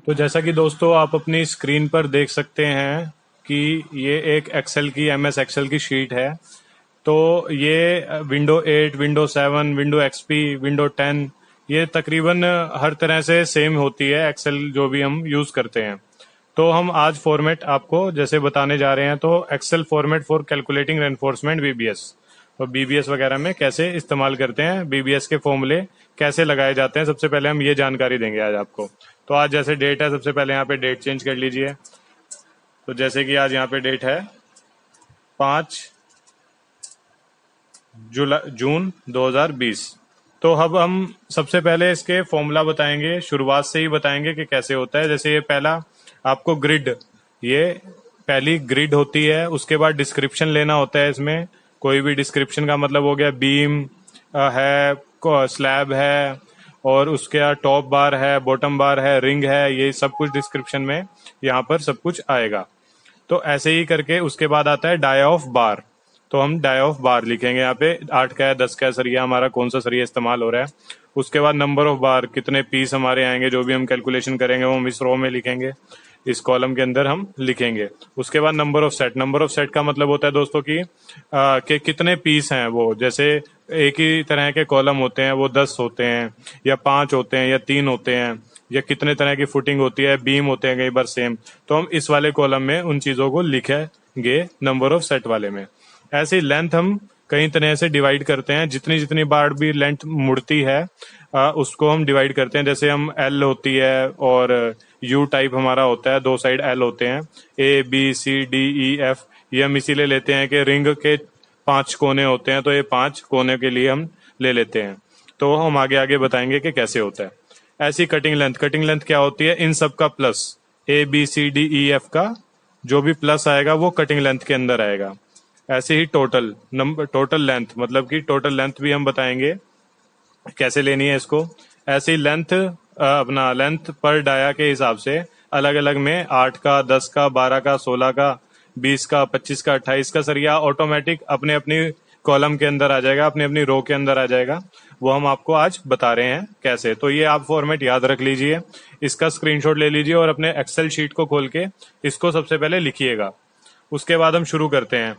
तो जैसा कि दोस्तों आप अपनी स्क्रीन पर देख सकते हैं कि ये एक एक्सेल की MS एक्सेल की शीट है। तो ये window 8, window 7, window XP, window 10 ये तकरीबन हर तरह से सेम होती है एक्सेल जो भी हम यूज़ करते हैं। तो हम आज फॉर्मेट आपको जैसे बताने जा रहे हैं, तो Excel format for calculating reinforcement BBS। तो BBS वगैरह में कैसे इस्तेमाल करते हैं, BBS के फॉर्मूले कैसे लगाए जाते हैं, सबसे पहले हम ये जानकारी देंगे आज आपको। तो आज जैसे डेट है, सबसे पहले यहाँ पे डेट चेंज कर लीजिए। तो जैसे कि आज यहाँ पे डेट है 5 जून 2020। तो अब हम सबसे पहले इसके फॉर्मूला बताएंगे, शुरुआत से ही बताएंगे कि कैसे होता है। जैसे ये पहला आपको ग्रिड, ये पहली ग्रिड होती है। उसके बाद डिस्क्रिप्शन लेना होता है। इसमें कोई भी डिस्क्रिप्शन का मतलब हो गया बीम है, स्लैब है, और उसके बाद टॉप बार है, बॉटम बार है, रिंग है, ये सब कुछ डिस्क्रिप्शन में यहाँ पर सब कुछ आएगा। तो ऐसे ही करके उसके बाद आता है डाई ऑफ बार। तो हम डाई ऑफ बार लिखेंगे यहाँ पे, 8 का है, 10 का है सरिया, हमारा कौन सा सरिया इस्तेमाल हो रहा है। उसके बाद नंबर ऑफ बार, कितने पीस हमारे आएंगे, जो भी हम कैलकुलेशन करेंगे वो हम इस रो में लिखेंगे, इस कॉलम के अंदर हम लिखेंगे। उसके बाद number of set. Number of set का मतलब होता है दोस्तों कि कितने पीस हैं वो। जैसे एक ही तरह के कॉलम होते हैं, वो 10 होते हैं या 5 होते हैं या 3 होते हैं, या कितने तरह की फुटिंग होती है, बीम होते हैं कई बार सेम। तो हम इस वाले कॉलम में उन चीज़ों को लिखेंगे नंबर ऑफ सेट वाले में। ऐसे ही लेंथ हम कई तरह से डिवाइड करते हैं, जितनी जितनी बार भी लेंथ मुड़ती है उसको हम डिवाइड करते हैं। जैसे हम L होती है और U टाइप हमारा होता है, 2 साइड L होते हैं, ABCDEF। ये हम इसीलिए लेते हैं कि रिंग के 5 कोने होते हैं, तो ये 5 कोने के लिए हम ले लेते हैं। तो हम आगे आगे बताएंगे कि कैसे होता है। ऐसी कटिंग लेंथ, कटिंग लेंथ क्या होती है, इन सब का प्लस, ABCDEF का जो भी प्लस आएगा वो कटिंग लेंथ के अंदर आएगा। ऐसे ही टोटल नंबर, टोटल लेंथ मतलब कि टोटल लेंथ भी हम बताएंगे कैसे लेनी है इसको। ऐसे ही लेंथ, अपना लेंथ पर डाया के हिसाब से अलग अलग में 8 का, 10 का, 12 का, 16 का, 20 का, 25 का, 28 का सरिया ऑटोमेटिक अपने अपनी कॉलम के अंदर आ जाएगा, अपनी अपनी रो के अंदर आ जाएगा। वो हम आपको आज बता रहे हैं कैसे। तो ये आप फॉर्मेट याद रख लीजिए, इसका स्क्रीनशॉट ले लीजिए और अपने एक्सेल शीट को खोल के इसको सबसे पहले लिखिएगा। उसके बाद हम शुरू करते हैं।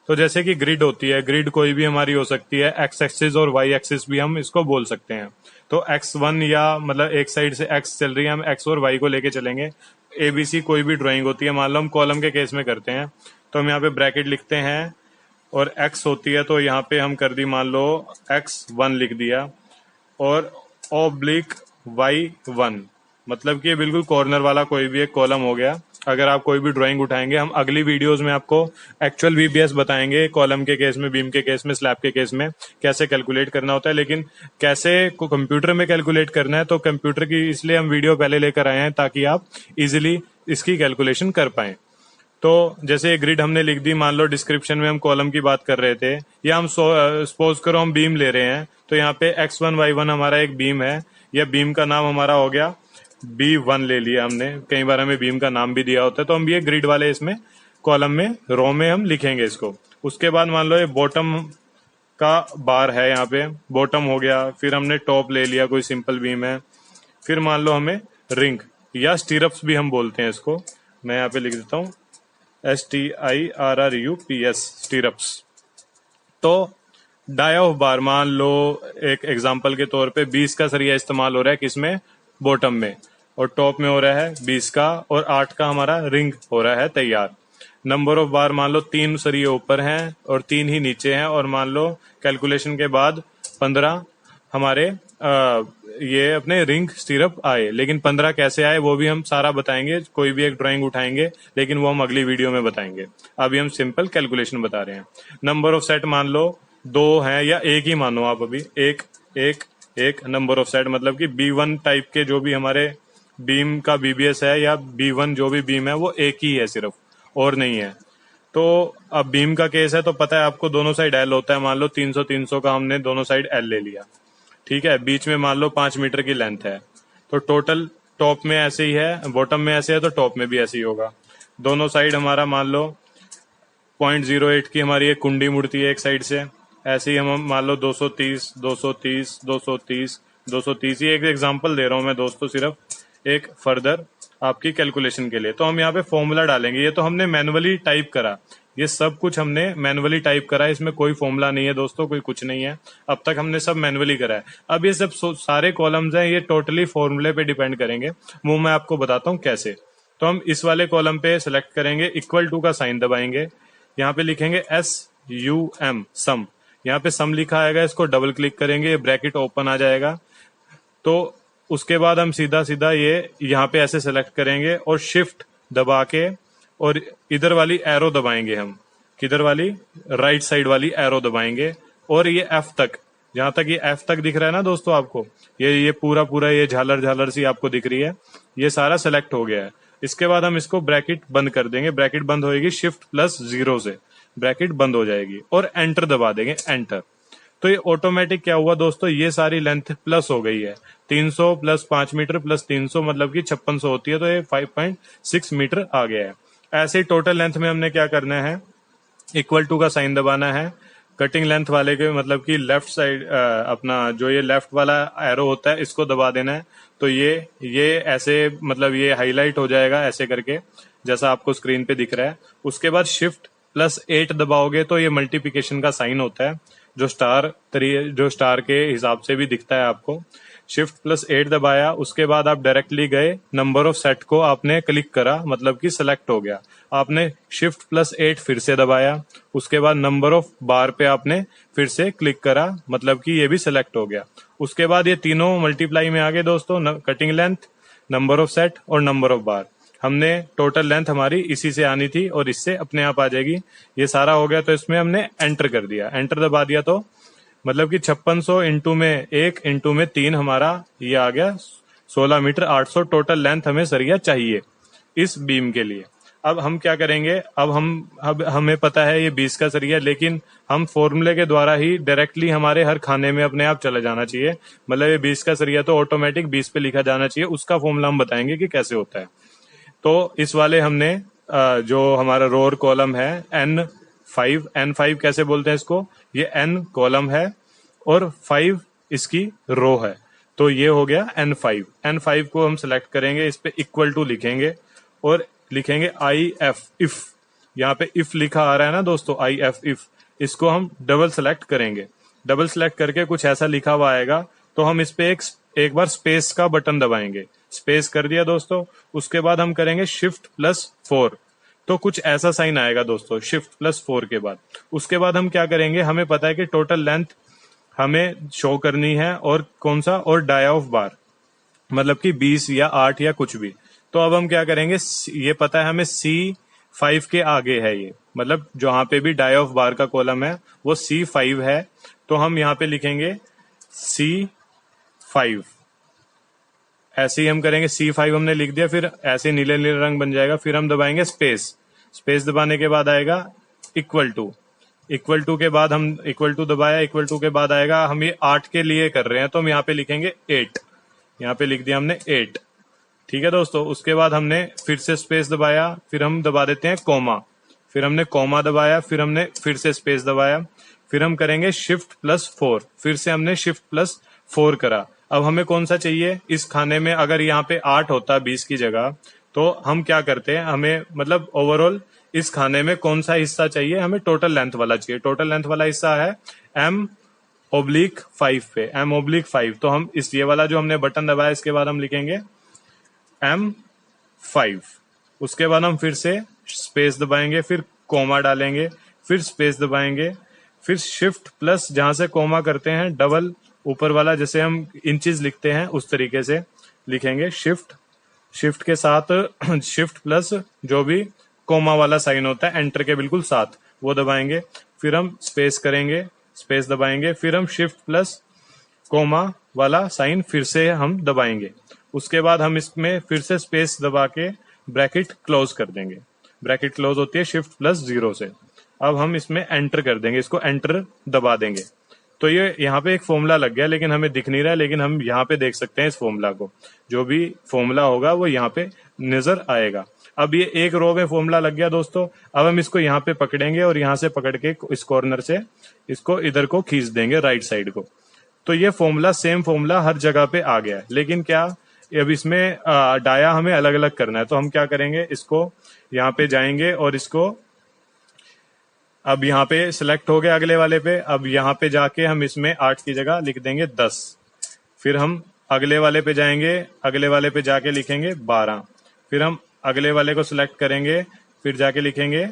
तो जैसे कि ग्रिड होती है, ग्रिड कोई भी हमारी हो सकती है, एक्स एक्सिस और वाई एक्सिस भी हम इसको बोल सकते हैं। तो X1 या मतलब एक साइड से X चल रही है, हम X और Y को लेके चलेंगे। ABC कोई भी ड्राइंग होती है, मान लो हम कॉलम के केस में करते हैं, तो हम यहाँ पे ब्रैकेट लिखते हैं, और X होती है तो यहाँ पे हम कर दी, मान लो X1 लिख दिया, और ऑब्लिक Y1, मतलब कि ये बिल्कुल कॉर्नर वाला कोई भी एक कॉलम हो गया। अगर आप कोई भी ड्राइंग उठाएंगे, हम अगली वीडियोस में आपको एक्चुअल BBS बताएंगे, कॉलम के केस में, बीम के केस में, स्लैब के केस में कैसे कैलकुलेट करना होता है। लेकिन कैसे को कंप्यूटर में कैलकुलेट करना है, तो कंप्यूटर की इसलिए हम वीडियो पहले लेकर आए हैं ताकि आप इजिली इसकी कैलकुलेशन कर पाएं। तो जैसे ग्रिड हमने लिख दी, मान लो डिस्क्रिप्शन में हम कॉलम की बात कर रहे थे, या हम सपोज करो हम बीम ले रहे हैं, तो यहाँ पे X1 Y1 हमारा एक बीम है, या बीम का नाम हमारा हो गया B1 ले लिया हमने। कई बार हमें बीम का नाम भी दिया होता है, तो हम ये ग्रिड वाले इसमें कॉलम में, रो में हम लिखेंगे इसको। उसके बाद मान लो ये बॉटम का बार है, यहाँ पे बॉटम हो गया। फिर हमने टॉप ले लिया, कोई सिंपल बीम है। फिर मान लो हमें रिंग या स्टीरप्स भी हम बोलते हैं इसको, मैं यहाँ पे लिख देता हूँ STIRRUPS, स्टीरप्स। तो डाई ऑफ बार, मान लो एक एग्जांपल के तौर पे 20 का सरिया इस्तेमाल हो रहा है, किसमें, बॉटम में, और टॉप में हो रहा है 20 का, और 8 का हमारा रिंग हो रहा है तैयार। नंबर ऑफ बार, मान लो 3 सरिये ऊपर हैं और 3 ही नीचे हैं, और मान लो कैलकुलेशन के बाद 15 हमारे ये अपने रिंग स्टीरअप आए। लेकिन 15 कैसे आए वो भी हम सारा बताएंगे, कोई भी एक ड्राइंग उठाएंगे, लेकिन वो हम अगली वीडियो में बताएंगे। अभी हम सिंपल कैलकुलेशन बता रहे हैं। नंबर ऑफ सेट मान लो 2 हैं, या एक ही मानो आप, अभी एक एक एक नंबर ऑफ सेट, मतलब कि B1 टाइप के जो भी हमारे बीम का BBS है, या B1 जो भी बीम है वो एक ही है सिर्फ, और नहीं है। तो अब बीम का केस है तो पता है आपको, दोनों साइड L होता है। मान लो 300 300 का हमने दोनों साइड L ले लिया, ठीक है। बीच में मान लो 5 मीटर की लेंथ है, तो टोटल टॉप में ऐसे ही है, बॉटम में ऐसे है, तो टॉप में भी ऐसे ही होगा। दोनों साइड हमारा मान लो 0.08 की हमारी एक कुंडी मुड़ती है एक साइड से। ऐसे ही हम मान लो 230 230 230 230, ये एक एग्जांपल दे रहा हूं मैं दोस्तों, सिर्फ एक फर्दर आपकी कैलकुलेशन के लिए। तो हम यहाँ पे फॉर्मूला डालेंगे। ये तो हमने मैनुअली टाइप करा, ये सब कुछ हमने मैनुअली टाइप करा है, इसमें कोई फॉर्मूला नहीं है दोस्तों, कोई कुछ नहीं है, अब तक हमने सब मैनुअली करा है। अब ये सब सारे कॉलम्स हैं, ये टोटली फॉर्मूले पे डिपेंड करेंगे, वो मैं आपको बताता हूँ कैसे। तो हम इस वाले कॉलम पे सिलेक्ट करेंगे, इक्वल टू का साइन दबाएंगे, यहाँ पे लिखेंगे SUM सम, यहाँ पे सम लिखा आएगा, इसको डबल क्लिक करेंगे, ब्रैकेट ओपन आ जाएगा। तो उसके बाद हम सीधा सीधा ये यहाँ पे ऐसे सेलेक्ट करेंगे और शिफ्ट दबा के और इधर वाली एरो दबाएंगे हम, किधर वाली, राइट साइड वाली एरो दबाएंगे और ये F तक, जहां तक ये F तक दिख रहा है ना दोस्तों आपको, ये पूरा ये झालर झालर सी आपको दिख रही है, ये सारा सेलेक्ट हो गया है। इसके बाद हम इसको ब्रैकेट बंद कर देंगे, ब्रैकेट बंद होएगी Shift+0 से, ब्रैकेट बंद हो जाएगी और एंटर दबा देंगे, एंटर। तो ये ऑटोमेटिक क्या हुआ दोस्तों, ये सारी लेंथ प्लस हो गई है, 300 + 5 मीटर + 300 मतलब कि 5600 होती है, तो ये 5.6 मीटर आ गया है। ऐसे ही टोटल लेंथ में हमने क्या करना है, इक्वल टू का साइन दबाना है, कटिंग लेंथ वाले के मतलब कि लेफ्ट साइड अपना जो ये लेफ्ट वाला एरो होता है इसको दबा देना है। तो ये ऐसे मतलब ये हाईलाइट हो जाएगा ऐसे करके, जैसा आपको स्क्रीन पे दिख रहा है। उसके बाद Shift+8 दबाओगे तो ये मल्टीप्लिकेशन का साइन होता है, जो स्टार के हिसाब से भी दिखता है आपको। Shift+8 दबाया, उसके बाद आप डायरेक्टली गए, नंबर ऑफ सेट को आपने क्लिक करा, मतलब कि सिलेक्ट हो गया। आपने Shift+8 फिर से दबाया, उसके बाद नंबर ऑफ बार पे आपने फिर से क्लिक करा, मतलब कि ये भी सिलेक्ट हो गया। उसके बाद ये तीनों मल्टीप्लाई में आ गए दोस्तों, cutting length, number of set और नंबर ऑफ बार। हमने टोटल लेंथ हमारी इसी से आनी थी और इससे अपने आप आ जाएगी। ये सारा हो गया तो इसमें हमने एंटर कर दिया, एंटर दबा दिया तो मतलब कि 5600 इंटू में 1 इंटू में 3 हमारा ये आ गया 16 मीटर 800 टोटल लेंथ हमें सरिया चाहिए इस बीम के लिए। अब हम क्या करेंगे, अब हमें पता है ये 20 का सरिया, लेकिन हम फॉर्मूले के द्वारा ही डायरेक्टली हमारे हर खाने में अपने आप चले जाना चाहिए, मतलब ये 20 का सरिया तो ऑटोमेटिक 20 पे लिखा जाना चाहिए, उसका फॉर्मूला हम बताएंगे कि कैसे होता है। तो इस वाले हमने जो हमारा रोअर कॉलम है N5 कैसे बोलते हैं इसको, ये N कॉलम है और 5 इसकी रो है, तो ये हो गया N5 को हम सिलेक्ट करेंगे, इस पे इक्वल टू लिखेंगे और लिखेंगे IF इफ, यहाँ पे इफ लिखा आ रहा है ना दोस्तों, IF इफ, इसको हम डबल सेलेक्ट करेंगे, डबल सेलेक्ट करके कुछ ऐसा लिखा हुआ आएगा, तो हम इस पे एक बार स्पेस का बटन दबाएंगे, स्पेस कर दिया दोस्तों। उसके बाद हम करेंगे Shift+4, तो कुछ ऐसा साइन आएगा दोस्तों Shift+4 के बाद। उसके बाद हम क्या करेंगे, हमें पता है कि टोटल लेंथ हमें शो करनी है और कौन सा, और डाया ऑफ बार, मतलब कि 20 या 8 या कुछ भी। तो अब हम क्या करेंगे, ये पता है हमें C5 के आगे है ये, मतलब जहां पे भी डाया ऑफ बार का कॉलम है वो C5 है, तो हम यहाँ पे लिखेंगे C5, ऐसे ही हम करेंगे। C5 हमने लिख दिया, फिर ऐसे नीले नीले रंग बन जाएगा, फिर हम दबाएंगे स्पेस दबाने के बाद आएगा इक्वल टू के बाद हम इक्वल टू दबाया, इक्वल टू के बाद आएगा, हम ये 8 के लिए कर रहे हैं तो हम यहाँ पे लिखेंगे 8, यहाँ पे लिख दिया हमने 8, ठीक है दोस्तों। उसके बाद हमने फिर से स्पेस दबाया, फिर हम दबा देते हैं कोमा, फिर हमने कोमा दबाया, फिर हमने फिर से स्पेस दबाया, फिर हम करेंगे Shift+4, फिर से हमने Shift+4 करा। अब हमें कौन सा चाहिए इस खाने में, अगर यहाँ पे 8 होता 20 की जगह, तो हम क्या करते हैं, हमें मतलब ओवरऑल इस खाने में कौन सा हिस्सा चाहिए, हमें टोटल लेंथ वाला चाहिए। टोटल लेंथ वाला हिस्सा है M/5 पे, M/5, तो हम इस ये वाला जो हमने बटन दबाया इसके बाद हम लिखेंगे M5, उसके बाद हम फिर से स्पेस दबाएंगे, फिर कोमा डालेंगे, फिर स्पेस दबाएंगे, फिर Shift+ जहां से कोमा करते हैं डबल ऊपर वाला, जैसे हम इंचेस लिखते हैं उस तरीके से लिखेंगे, शिफ्ट के साथ Shift+ जो भी कोमा वाला साइन होता है एंटर के बिल्कुल साथ वो दबाएंगे, फिर हम स्पेस करेंगे, स्पेस दबाएंगे, फिर हम Shift+ कोमा वाला साइन फिर से हम दबाएंगे। उसके बाद हम इसमें फिर से स्पेस दबा के ब्रैकेट क्लोज कर देंगे, ब्रैकेट क्लोज होती है Shift+0 से। अब हम इसमें एंटर कर देंगे, इसको एंटर दबा देंगे, तो ये यहाँ पे एक फॉर्मूला लग गया, लेकिन हमें दिख नहीं रहा है, लेकिन हम यहाँ पे देख सकते हैं इस फॉर्मूला को, जो भी फॉर्मूला होगा वो यहाँ पे नजर आएगा। अब ये एक रो में फॉर्मूला लग गया दोस्तों, अब हम इसको यहाँ पे पकड़ेंगे और यहाँ से पकड़ के इस कॉर्नर से इसको इधर को खींच देंगे राइट साइड को, तो ये फॉर्मूला सेम फॉर्मूला हर जगह पे आ गया है। लेकिन क्या अब इसमें डाया हमें अलग अलग करना है, तो हम क्या करेंगे, इसको यहाँ पे जाएंगे और इसको अब यहाँ पे सिलेक्ट हो गया अगले वाले पे। अब यहाँ पे जाके हम इसमें 8 की जगह लिख देंगे 10। फिर हम अगले वाले पे जाएंगे, अगले वाले पे जाके लिखेंगे 12। फिर हम अगले वाले को सिलेक्ट करेंगे, फिर जाके लिखेंगे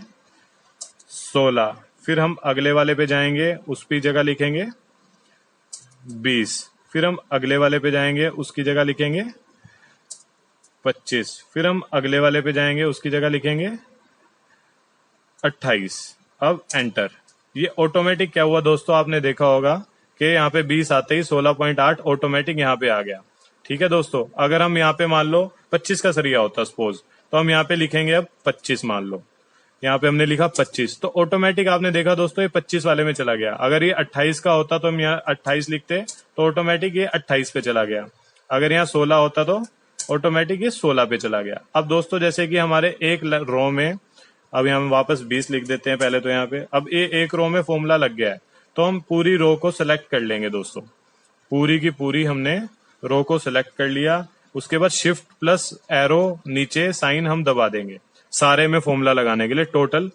16। फिर हम अगले वाले पे जाएंगे, उसकी जगह लिखेंगे 20। फिर हम अगले वाले पे जाएंगे, उसकी जगह लिखेंगे 25। फिर हम अगले वाले पे जाएंगे, उसकी जगह लिखेंगे 28। अब एंटर। ये ऑटोमेटिक क्या हुआ दोस्तों, आपने देखा होगा कि यहाँ पे 20 आते ही 16.8 ऑटोमेटिक यहाँ पे आ गया। ठीक है दोस्तों, अगर हम यहाँ पे मान लो 25 का सरिया होता सपोज, तो हम यहाँ पे लिखेंगे अब 25। मान लो यहाँ पे हमने लिखा 25, तो ऑटोमेटिक आपने देखा दोस्तों ये 25 वाले में चला गया। अगर ये 28 का होता तो हम यहाँ 28 लिखते, तो ऑटोमेटिक ये 28 पे चला गया। अगर यहाँ 16 होता तो ऑटोमेटिक ये 16 पे चला गया। अब दोस्तों जैसे कि हमारे एक रो में, अब यहाँ हम वापस 20 लिख देते हैं पहले तो यहाँ पे। अब ये एक रो में फॉर्मूला लग गया है, तो हम पूरी रो को सिलेक्ट कर लेंगे दोस्तों। पूरी की पूरी हमने रो को सिलेक्ट कर लिया। उसके बाद शिफ्ट प्लस एरो नीचे साइन हम दबा देंगे सारे में फॉर्मूला लगाने के लिए। टोटल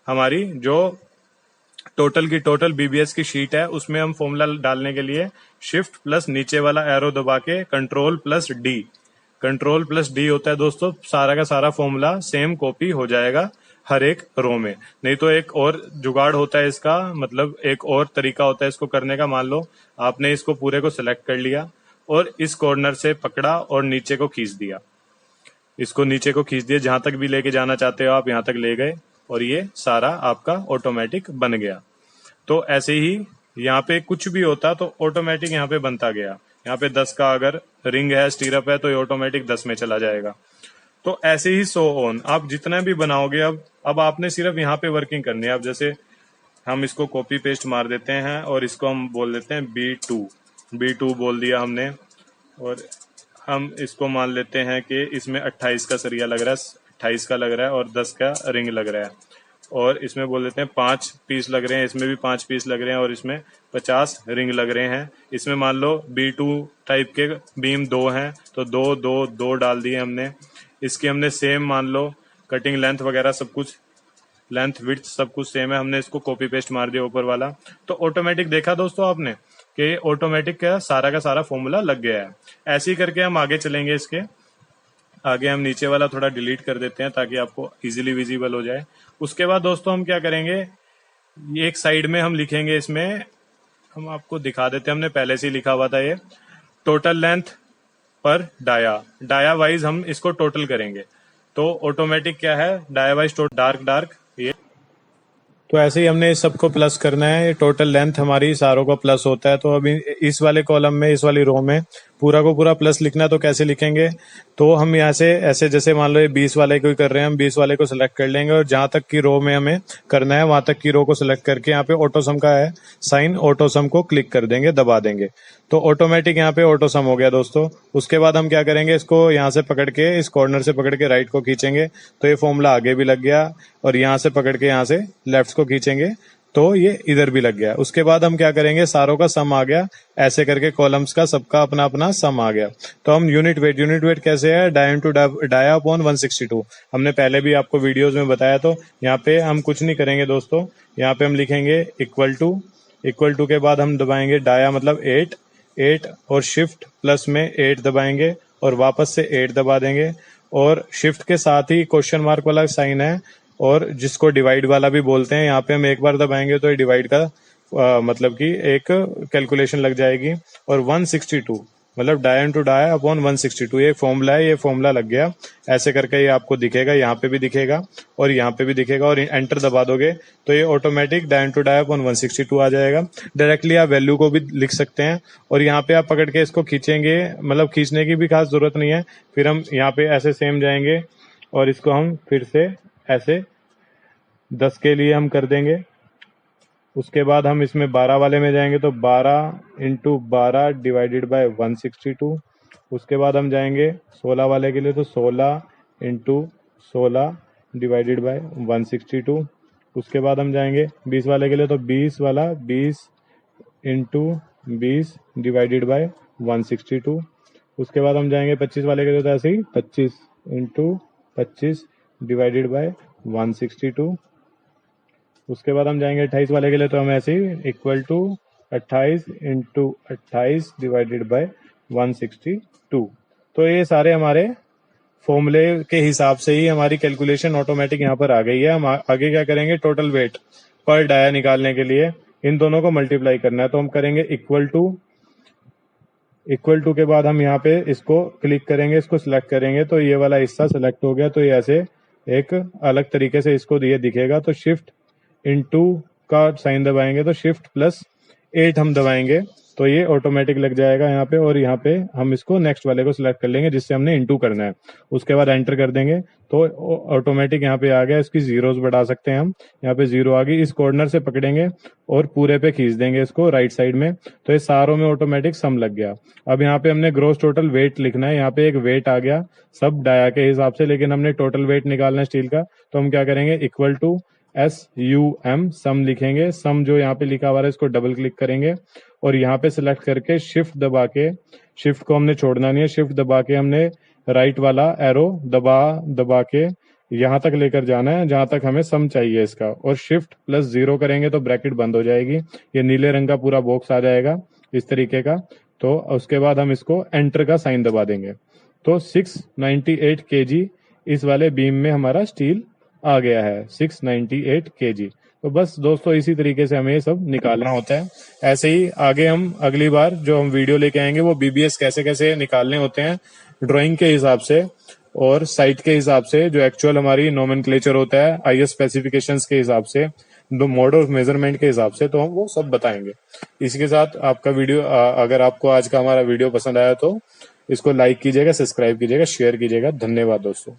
हमारी जो टोटल की टोटल बीबीएस की शीट है उसमें हम फॉर्मूला डालने के लिए शिफ्ट प्लस नीचे वाला एरो दबा के control plus D, control plus D होता है दोस्तों, सारा का सारा फॉर्मूला सेम कॉपी हो जाएगा हर एक रो में। नहीं तो एक और जुगाड़ होता है इसका, मतलब एक और तरीका होता है इसको करने का। मान लो आपने इसको पूरे को सिलेक्ट कर लिया और इस कॉर्नर से पकड़ा और नीचे को खींच दिया, इसको नीचे को खींच दिया, जहां तक भी लेके जाना चाहते हो आप यहां तक ले गए और ये सारा आपका ऑटोमेटिक बन गया। तो ऐसे ही यहाँ पे कुछ भी होता तो ऑटोमेटिक यहाँ पे बनता गया। यहाँ पे 10 का अगर रिंग है, स्टीरअप है, तो ये ऑटोमेटिक 10 में चला जाएगा। तो ऐसे ही सो ऑन आप जितना भी बनाओगे। अब आपने सिर्फ यहाँ पे वर्किंग करनी है। अब जैसे हम इसको कॉपी पेस्ट मार देते हैं और इसको हम बोल देते हैं B2 बोल दिया हमने, और हम इसको मान लेते हैं कि इसमें 28 का सरिया लग रहा है, 28 का लग रहा है और 10 का रिंग लग रहा है, और इसमें बोल देते हैं 5 पीस लग रहे हैं, इसमें भी 5 पीस लग रहे हैं और इसमें 50 रिंग लग रहे हैं। इसमें मान लो B2 टाइप के बीम 2 हैं, तो 2 डाल दिए हमने। इसकी हमने सेम मान लो कटिंग लेंथ वगैरह सब कुछ, लेंथ विड्थ सब कुछ सेम है, हमने इसको कॉपी पेस्ट मार दिया ऊपर वाला। तो ऑटोमेटिक देखा दोस्तों आपने कि ऑटोमेटिक का सारा फॉर्मूला लग गया है। ऐसे ही करके हम आगे चलेंगे। इसके आगे हम नीचे वाला थोड़ा डिलीट कर देते हैं ताकि आपको इजीली विजिबल हो जाए। उसके बाद दोस्तों हम क्या करेंगे, ये एक साइड में हम लिखेंगे, इसमें हम आपको दिखा देते हैं, हमने पहले से ही लिखा हुआ था ये टोटल लेंथ पर डाया वाइज हम इसको टोटल करेंगे। तो ऑटोमेटिक क्या है, डाया वाइज डार्क ये। तो ऐसे ही हमने इस सबको प्लस करना है। ये टोटल लेंथ हमारी सारों का प्लस होता है। तो अभी इस वाले कॉलम में, इस वाली रो में पूरा को पूरा प्लस लिखना है, तो कैसे लिखेंगे, तो हम यहाँ से ऐसे, जैसे मान लो ये 20 वाले को ही कर रहे हैं, हम 20 वाले को सिलेक्ट कर लेंगे और जहां तक की रो में हमें करना है वहां तक की रो को सिलेक्ट करके यहाँ पे ऑटो सम का है साइन, ऑटो सम को क्लिक कर देंगे, दबा देंगे, तो ऑटोमेटिक यहाँ पे ऑटो सम हो गया दोस्तों। उसके बाद हम क्या करेंगे, इसको यहाँ से पकड़ के, इस कॉर्नर से पकड़ के राइट को खींचेंगे तो ये फॉर्मूला आगे भी लग गया, और यहाँ से पकड़ के यहाँ से लेफ्ट को खींचेंगे तो ये इधर भी लग गया। उसके बाद हम क्या करेंगे, सारों का सम आ गया, ऐसे करके कॉलम्स का सबका अपना अपना सम आ गया। तो हम यूनिट वेट कैसे है, डाया अपॉन 162, हमने पहले भी आपको वीडियोस में बताया। तो यहाँ पे हम कुछ नहीं करेंगे दोस्तों, यहाँ पे हम लिखेंगे इक्वल टू के बाद हम दबाएंगे डाया मतलब 8 और शिफ्ट प्लस में 8 दबाएंगे और वापस से 8 दबा देंगे, और शिफ्ट के साथ ही क्वेश्चन मार्क वाला साइन है, और जिसको डिवाइड वाला भी बोलते हैं, यहाँ पे हम एक बार दबाएंगे तो ये डिवाइड का मतलब कि एक कैलकुलेशन लग जाएगी। और 162 मतलब डाया इनटू डाया अपॉन 162 ये फॉर्मूला है, ये फॉर्मूला लग गया। ऐसे करके ये आपको दिखेगा, यहाँ पे भी दिखेगा और यहाँ पे भी दिखेगा, और एंटर दबा दोगे तो ये automatic dia into dia upon 162 आ जाएगा। डायरेक्टली आप वैल्यू को भी लिख सकते हैं, और यहाँ पे आप पकड़ के इसको खींचेंगे, मतलब खींचने की भी खास जरूरत नहीं है। फिर हम यहाँ पे ऐसे सेम जाएंगे और इसको हम फिर से ऐसे 10 के लिए हम कर देंगे। उसके बाद हम इसमें 12 वाले में जाएंगे तो 12 इंटू 12 डिवाइडेड बाय 162। उसके बाद हम जाएंगे 16 वाले के लिए तो 16 इंटू 16 डिवाइडेड बाय 162। उसके बाद हम जाएंगे 20 वाले के लिए तो 20 वाला 20 इंटू 20 डिवाइडेड बाय 162। उसके बाद हम जाएंगे 25 वाले के लिए, तो ऐसे ही 25 इंटू 25 डिवाइडेड बाय 162। उसके बाद हम जाएंगे 28 वाले के लिए, तो हम ऐसे ही equal to 28 into 28 divided by 162। तो ये सारे हमारे फॉर्मूले के हिसाब से ही हमारी कैलकुलेशन ऑटोमेटिक यहाँ पर आ गई है। हम आगे क्या करेंगे, टोटल वेट पर डाया निकालने के लिए इन दोनों को मल्टीप्लाई करना है। तो हम करेंगे इक्वल टू के बाद हम यहाँ पे इसको क्लिक करेंगे, इसको सिलेक्ट करेंगे, तो ये वाला हिस्सा सिलेक्ट हो गया। तो ये ऐसे एक अलग तरीके से इसको ये दिखेगा। तो शिफ्ट इनटू का साइन दबाएंगे, तो शिफ्ट प्लस 8 हम दबाएंगे, तो ये ऑटोमेटिक लग जाएगा यहाँ पे। और यहाँ पे हम इसको नेक्स्ट वाले को सिलेक्ट कर लेंगे जिससे हमने इनटू करना है। उसके बाद एंटर कर देंगे तो ऑटोमेटिक यहाँ पे आ गया। इसकी जीरोस बढ़ा सकते हैं हम, यहाँ पे 0 आ गई। इस कॉर्नर से पकड़ेंगे और पूरे पे खींच देंगे इसको राइट साइड में, तो ये सारों में ऑटोमेटिक सम लग गया। अब यहाँ पे हमने ग्रोस टोटल वेट लिखना है। यहाँ पे एक वेट आ गया सब डाया के हिसाब से, लेकिन हमने टोटल वेट निकालना है स्टील का। तो हम क्या करेंगे, इक्वल टू SUM सम लिखेंगे। सम जो यहाँ पे लिखा हुआ है इसको डबल क्लिक करेंगे और यहाँ पे सिलेक्ट करके शिफ्ट दबा के, शिफ्ट को हमने छोड़ना नहीं है, शिफ्ट दबा के हमने राइट वाला एरो दबा के यहाँ तक लेकर जाना है जहां तक हमें सम चाहिए इसका। और शिफ्ट प्लस 0 करेंगे तो ब्रैकेट बंद हो जाएगी, ये नीले रंग का पूरा बॉक्स आ जाएगा इस तरीके का। तो उसके बाद हम इसको एंटर का साइन दबा देंगे, तो 698 kg इस वाले बीम में हमारा स्टील आ गया है, 698 kg। तो बस दोस्तों इसी तरीके से हमें ये सब निकालना होता है। ऐसे ही आगे हम अगली बार जो हम वीडियो लेके आएंगे वो BBS कैसे कैसे निकालने होते हैं ड्राइंग के हिसाब से और साइट के हिसाब से, जो एक्चुअल हमारी नोमेनक्लेचर होता है IS स्पेसिफिकेशंस के हिसाब से, दो मोड ऑफ मेजरमेंट के हिसाब से, तो हम वो सब बताएंगे। इसके साथ आपका वीडियो अगर आपको आज का हमारा वीडियो पसंद आया तो इसको लाइक कीजिएगा, सब्सक्राइब कीजिएगा, शेयर कीजिएगा। धन्यवाद दोस्तों।